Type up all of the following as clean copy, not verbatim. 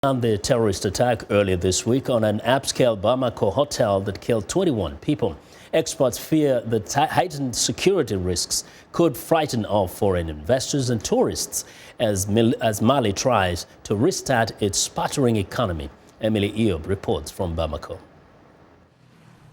And the terrorist attack earlier this week on an upscale Bamako hotel that killed 21 people. Experts fear that heightened security risks could frighten off foreign investors and tourists as Mali tries to restart its sputtering economy. Emily Eob reports from Bamako.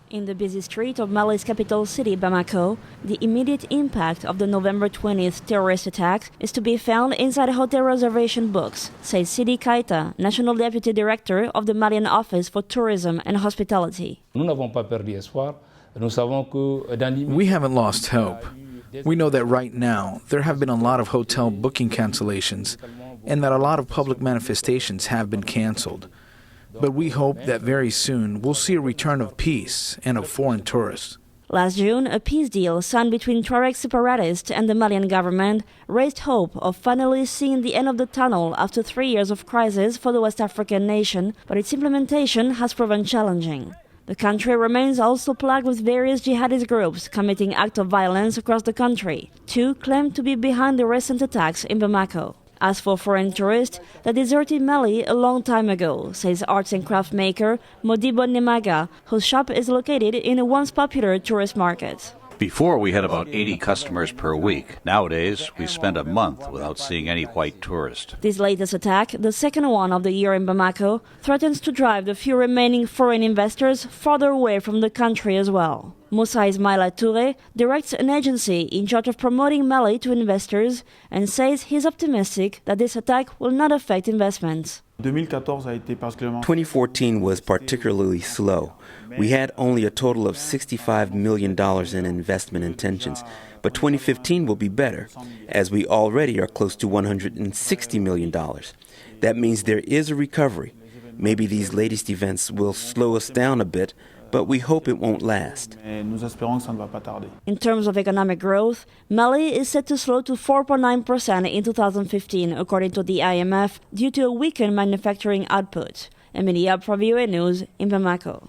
In the busy street of Mali's capital city, Bamako, the immediate impact of the November 20th terrorist attack is to be found inside hotel reservation books, says Sidi Kaita, National Deputy Director of the Malian Office for Tourism and Hospitality. We haven't lost hope. We know that right now there have been a lot of hotel booking cancellations and that a lot of public manifestations have been canceled. But we hope that very soon we'll see a return of peace and of foreign tourists. Last June, a peace deal signed between Tuareg separatists and the Malian government raised hope of finally seeing the end of the tunnel after 3 years of crisis for the West African nation, but its implementation has proven challenging. The country remains also plagued with various jihadist groups committing acts of violence across the country. Two claim to be behind the recent attacks in Bamako. As for foreign tourists, they deserted Mali a long time ago, says arts and craft maker Modibo Nemaga, whose shop is located in a once popular tourist market. Before, we had about 80 customers per week. Nowadays, we spend a month without seeing any white tourist. This latest attack, the second one of the year in Bamako, threatens to drive the few remaining foreign investors farther away from the country as well. Moussa Ismaila Touré directs an agency in charge of promoting Mali to investors and says he's optimistic that this attack will not affect investments. 2014 was particularly slow. We had only a total of $65 million in investment intentions, but 2015 will be better, as we already are close to $160 million. That means there is a recovery. Maybe these latest events will slow us down a bit, but we hope it won't last. In terms of economic growth, Mali is set to slow to 4.9% in 2015, according to the IMF, due to a weakened manufacturing output. Emilia for VOA News in Bamako.